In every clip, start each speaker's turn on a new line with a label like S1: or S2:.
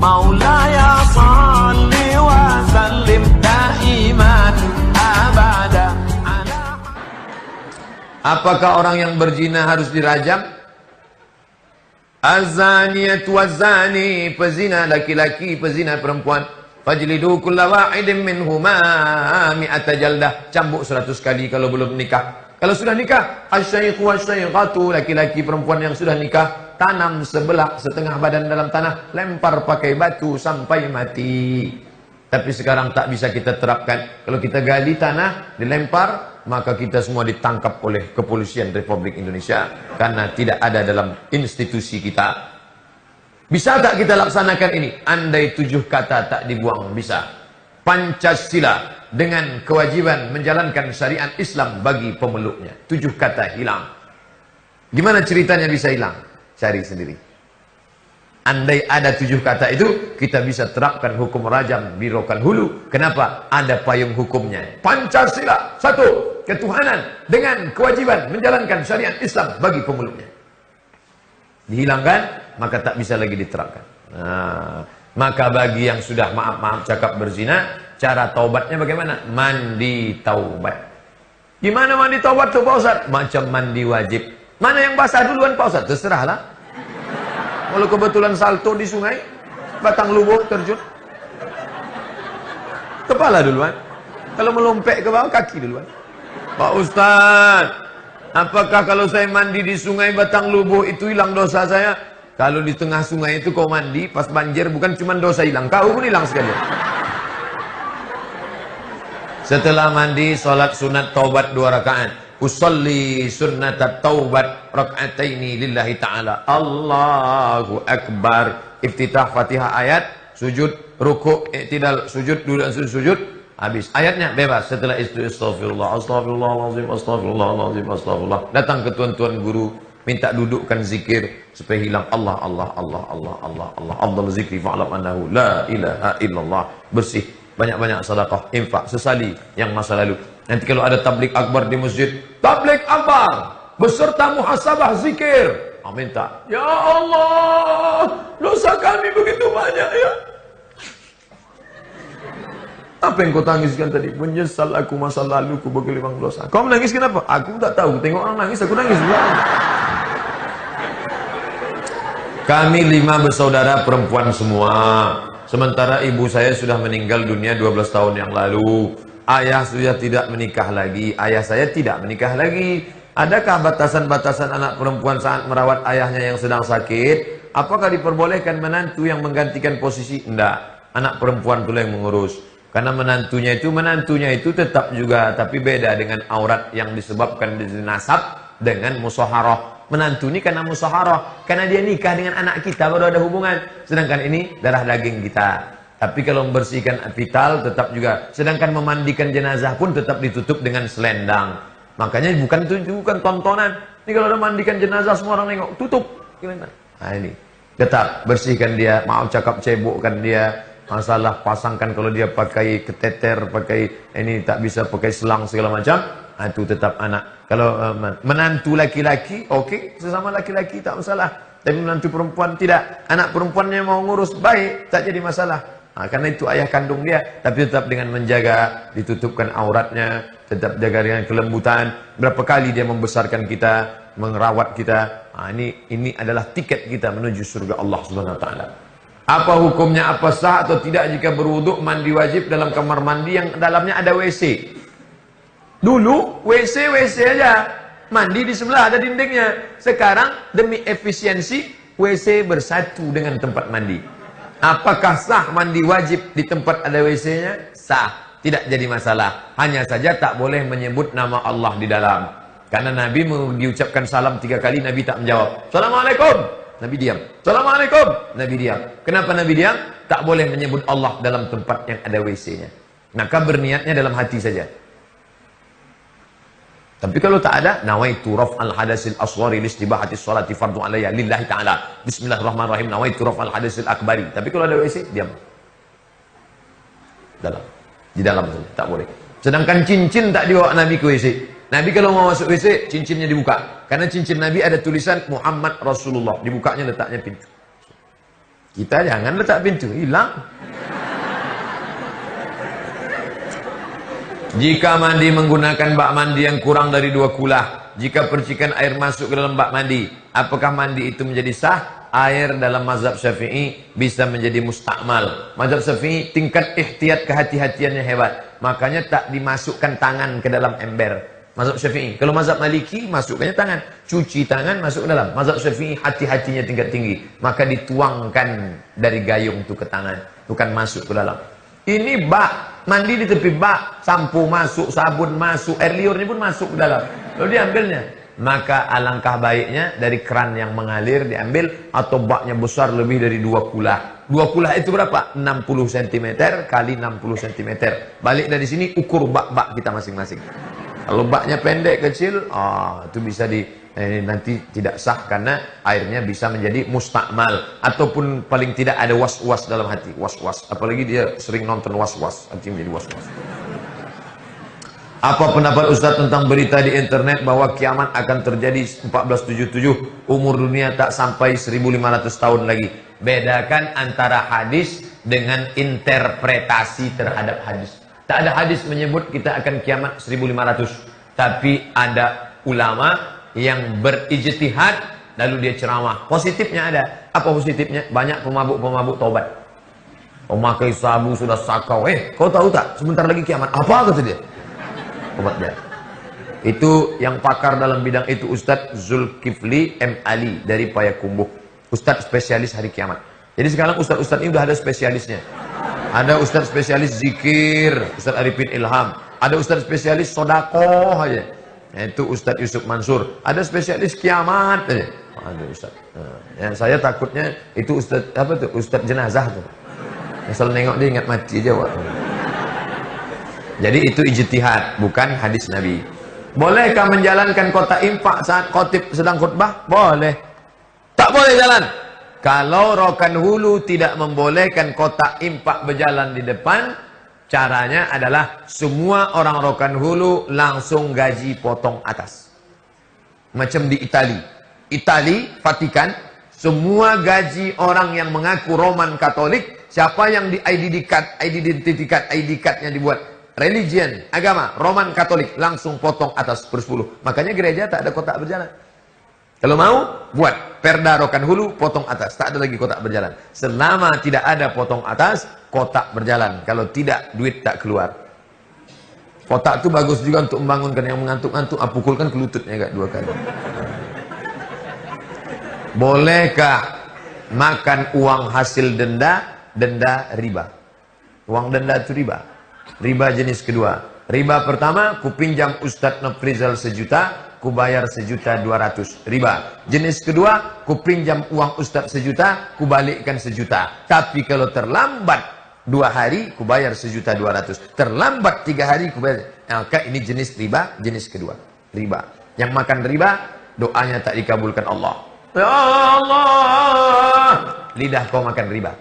S1: Maulaya salli wa sallim daiman abada. Apakah orang yang berzina harus dirajam? Az-zaniyatu waz-zani, pezina laki-laki, pezina perempuan, fajlidu kulla wahidin minhuma mi'ata jaldah, cambuk 100 kali kalau belum nikah. Kalau sudah nikah, asy-syaikhu wasy-syaikhatu, laki-laki perempuan yang sudah nikah, tanam sebelah setengah badan dalam tanah, lempar pakai batu sampai mati. Tapi sekarang tak bisa kita terapkan. Kalau kita gali tanah, dilempar, maka kita semua ditangkap oleh kepolisian Republik Indonesia karena tidak ada dalam institusi kita. Bisa tak kita laksanakan ini? Andai 7 kata tak dibuang, bisa. Pancasila dengan kewajiban menjalankan syariat Islam bagi pemeluknya. 7 kata hilang. Gimana ceritanya bisa hilang? Cari sendiri. Andai ada 7 kata itu, kita bisa terapkan hukum rajam di Rokan Hulu. Kenapa? Ada payung hukumnya. Pancasila, 1, ketuhanan dengan kewajiban menjalankan syariat Islam bagi pemeluknya. Dihilangkan, maka tak bisa lagi diterapkan. Nah, maka bagi yang sudah maaf cakap berzina, cara taubatnya bagaimana? Mandi taubat. Gimana mandi taubat tuh Pak Ustaz? Macam mandi wajib. Mana yang basah duluan Pak Ustaz? Terserahlah. Kalau kebetulan salto di sungai, batang lubuk terjun, kepala duluan. Kalau melompek ke bawah, kaki duluan. Pak Ustaz, apakah kalau saya mandi di sungai batang lubuk itu hilang dosa saya? Kalau di tengah sungai itu kau mandi, pas banjir bukan cuma dosa hilang, kau pun hilang sekali. Setelah mandi, sholat sunat taubat 2 rakaat. Usolli sunnatat taubat rak'ataini lillahi ta'ala. Allahu Akbar. Iftitah Fatihah ayat, sujud, rukuk, i'tidal, sujud, duduk dan sujud. Habis. Ayatnya bebas. Setelah itu astagfirullah, astagfirullahaladzim, astagfirullahaladzim, astagfirullah. Datang ke tuan-tuan guru, minta dudukkan zikir supaya hilang Allah, Allah, Allah, Allah, Allah, Allah. Afdal zikri fa'alam annahu la ilaha illallah. Bersih. Banyak-banyak sedekah, infak, sesali yang masa lalu. Nanti kalau ada tablik akbar di masjid, tablik akbar beserta muhasabah zikir. Minta, ya Allah, dosa kami begitu banyak ya. Apa yang kau tangiskan tadi? Menyesal aku masa laluku bergelimang dosa. Kau menangis kenapa? Aku tak tahu. Tengok orang nangis, aku nangis juga. Kami 5 bersaudara perempuan semua. Sementara ibu saya sudah meninggal dunia 12 tahun yang lalu. Ayah sudah tidak menikah lagi. Ayah saya tidak menikah lagi. Adakah batasan-batasan anak perempuan saat merawat ayahnya yang sedang sakit? Apakah diperbolehkan menantu yang menggantikan posisi? Tidak. Anak perempuan itu yang mengurus. Karena menantunya itu tetap juga. Tapi beda dengan aurat yang disebabkan dari nasab dengan musaharah. Menantu ini karena musaharah. Karena dia nikah dengan anak kita baru ada hubungan. Sedangkan ini darah daging kita. Tapi kalau membersihkan vital tetap juga. Sedangkan memandikan jenazah pun tetap ditutup dengan selendang. Makanya bukan tontonan. Ini kalau ada mandikan jenazah semua orang nengok, tutup. Gimana? Nah ini. Tetap bersihkan dia, maaf cakap cebokkan dia. Masalah pasangkan kalau dia pakai keteter, pakai ini tak bisa pakai selang segala macam. Nah, itu tetap anak. Kalau menantu laki-laki, oke, sesama laki-laki tak masalah. Tapi menantu perempuan tidak. Anak perempuannya mau ngurus baik, tak jadi masalah. Nah, karena itu ayah kandung dia, tapi tetap dengan menjaga, ditutupkan auratnya, tetap jaga dengan kelembutan. Berapa kali dia membesarkan kita, merawat kita. Nah, ini adalah tiket kita menuju surga Allah Subhanahu wa taala. Apa hukumnya, apa sah atau tidak jika berwuduk mandi wajib dalam kamar mandi yang dalamnya ada WC? Dulu WC aja, mandi di sebelah ada dindingnya. Sekarang demi efisiensi WC bersatu dengan tempat mandi. Apakah sah mandi wajib di tempat ada WC-nya? Sah, tidak jadi masalah. Hanya saja tak boleh menyebut nama Allah di dalam. Karena Nabi diucapkan salam 3 kali, Nabi tak menjawab. Assalamualaikum. Nabi diam. Assalamualaikum. Nabi diam. Kenapa Nabi diam? Tak boleh menyebut Allah dalam tempat yang ada WC-nya. Maka berniatnya dalam hati saja. Tapi kalau tak ada, nawaitu raf'al hadasil asghari listibahati sholati fardhu alayya lillahi ta'ala. Bismillahirrahmanirrahim. Nawaitu raf'al hadasil akbari. Tapi kalau ada WC, diam. Dalam. Di dalam saja, tak boleh. Sedangkan cincin tak dibawa Nabi ke WC. Nabi kalau mau masuk WC, cincinnya dibuka. Karena cincin Nabi ada tulisan Muhammad Rasulullah. Dibukanya letaknya pintu. Kita jangan letak pintu, hilang. Jika mandi menggunakan bak mandi yang kurang dari 2 kulah, jika percikan air masuk ke dalam bak mandi, apakah mandi itu menjadi sah? Air dalam mazhab Syafi'i bisa menjadi mustakmal. Mazhab Syafi'i tingkat ihtiyat kehati-hatiannya hebat. Makanya tak dimasukkan tangan ke dalam ember. Mazhab Syafi'i. Kalau mazhab Maliki masukkannya tangan. Cuci tangan masuk ke dalam. Mazhab Syafi'i hati-hatinya tingkat tinggi. Maka dituangkan dari gayung itu ke tangan. Bukan masuk ke dalam. Ini bak. Mandi di tepi bak. Sampo masuk, sabun masuk, air liurnya pun masuk ke dalam. Lalu diambilnya. Maka alangkah baiknya dari keran yang mengalir diambil, atau baknya besar lebih dari 2 kulah. 2 kulah itu berapa? 60 cm kali 60 cm. Balik dari sini ukur bak-bak kita masing-masing. Kalau baknya pendek kecil, itu bisa nanti tidak sah karena airnya bisa menjadi mustakmal, ataupun paling tidak ada was-was dalam hati. Was-was. Apalagi dia sering nonton was-was, hati menjadi was-was. Apa pendapat Ustaz tentang berita di internet bahwa kiamat akan terjadi 1477, umur dunia tak sampai 1500 tahun lagi? Bedakan antara hadis dengan interpretasi terhadap hadis. Tak ada hadis menyebut kita akan kiamat 1500, tapi ada ulama yang berijtihad lalu dia ceramah. Positifnya ada. Apa positifnya? Banyak pemabuk-pemabuk taubat. Pemakai sabu sudah sakau. Kau tahu tak? Sebentar lagi kiamat. Apa kata dia? Obatnya. Itu yang pakar dalam bidang itu Ustadz Zulkifli M. Ali dari Payakumbuh. Ustadz spesialis hari kiamat. Jadi sekarang Ustadz-Ustadz ini udah ada spesialisnya. Ada Ustadz spesialis zikir, Ustadz Arifin Ilham. Ada Ustadz spesialis sodakoh aja, yaitu Ustadz Yusuf Mansur. Ada spesialis kiamat aja. Ada Ustadz. Yang saya takutnya itu Ustadz apa tuh? Ustadz jenazah tuh. Asal nengok dia ingat mati aja Pak. Jadi itu ijtihad, bukan hadis Nabi. Bolehkah menjalankan kotak infak saat khotib sedang khutbah? Boleh. Tak boleh jalan. Kalau rokan hulu tidak membolehkan kotak infak berjalan di depan, caranya adalah semua orang rokan hulu langsung gaji potong atas. Macam di Itali, Vatikan, semua gaji orang yang mengaku Roman Katolik, siapa yang di ID card-nya dibuat religion, agama, Roman Katolik, langsung potong atas per 10. Makanya gereja tak ada kotak berjalan. Kalau mau, buat perda rokan hulu, potong atas. Tak ada lagi kotak berjalan. Selama tidak ada potong atas, kotak berjalan. Kalau tidak, duit tak keluar. Kotak itu bagus juga untuk membangunkan yang mengantuk-ngantuk. Pukulkan ke lututnya kak 2 kali. Bolehkah makan uang hasil denda riba? Uang denda itu riba. Riba jenis kedua. Riba pertama, ku pinjam Ustadz Nofrizal 1 juta, ku bayar 1.200.000. Riba. Jenis kedua, ku pinjam uang Ustadz 1 juta, ku balikkan 1 juta. Tapi kalau terlambat 2 hari, ku bayar 1.200.000. Terlambat 3 hari, ku bayar. Maka ini jenis riba, jenis kedua. Riba. Yang makan riba, doanya tak dikabulkan Allah. Ya Allah, lidah kau makan riba.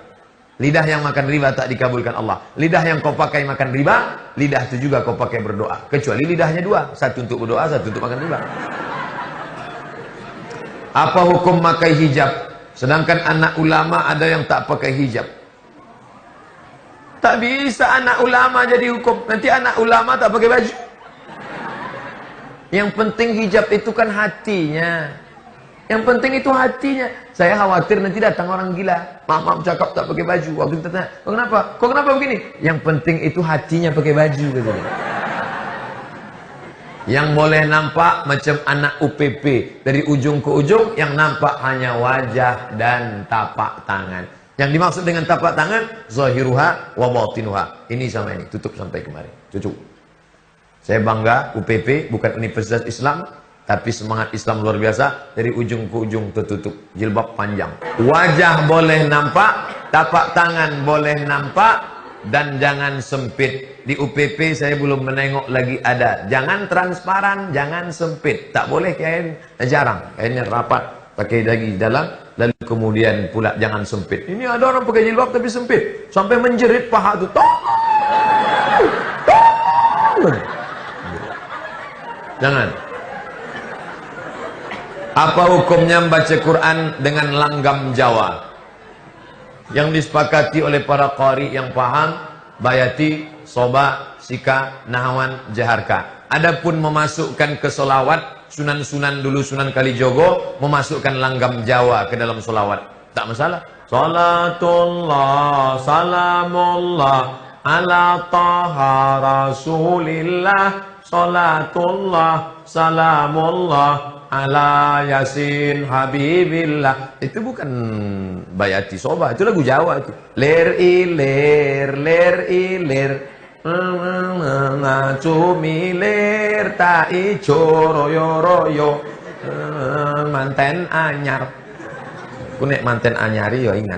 S1: Lidah yang makan riba tak dikabulkan Allah. Lidah yang kau pakai makan riba, lidah itu juga kau pakai berdoa. Kecuali lidahnya 2, satu untuk berdoa, satu untuk makan riba. Apa hukum pakai hijab? Sedangkan anak ulama ada yang tak pakai hijab. Tak bisa anak ulama jadi hukum. Nanti anak ulama tak pakai baju. Yang penting hijab itu kan hatinya. Yang penting itu hatinya. Saya khawatir nanti datang orang gila. Maaf cakap tak pakai baju. Waktu kita tanya, kok kenapa? Kok kenapa begini? Yang penting itu hatinya pakai baju katanya. Yang boleh nampak macam anak UPP dari ujung ke ujung, yang nampak hanya wajah dan tapak tangan. Yang dimaksud dengan tapak tangan, zahiruha wa batinuha. Ini sama ini, tutup sampai kemarin. Cucu. Saya bangga UPP bukan Universitas Islam. Tapi semangat Islam luar biasa. Dari ujung ke ujung tertutup. Jilbab panjang. Wajah boleh nampak. Tapak tangan boleh nampak. Dan jangan sempit. Di UPP saya belum menengok lagi ada. Jangan transparan. Jangan sempit. Tak boleh kain. Jarang. Kainnya rapat. Pakai lagi dalam. Lalu kemudian pula jangan sempit. Ini ada orang pakai jilbab tapi sempit. Sampai menjerit paha itu. Jangan. Apa hukumnya membaca Quran dengan langgam Jawa? yang disepakati oleh para qari yang paham, bayati, soba, sika, nahawan, jaharka. Adapun memasukkan ke solawat, sunan-sunan dulu, Sunan Kalijogo memasukkan langgam Jawa ke dalam solawat, tak masalah. Salatullah salamullah ala taha rasulillah, salatullah salamullah ala yasin habibillah. Itu bukan bayati soba, itu lagu Jawa itu. Ler iler cumi ler ta ijo royo royo manten anyar. Ku nek manten anyari ya ingat.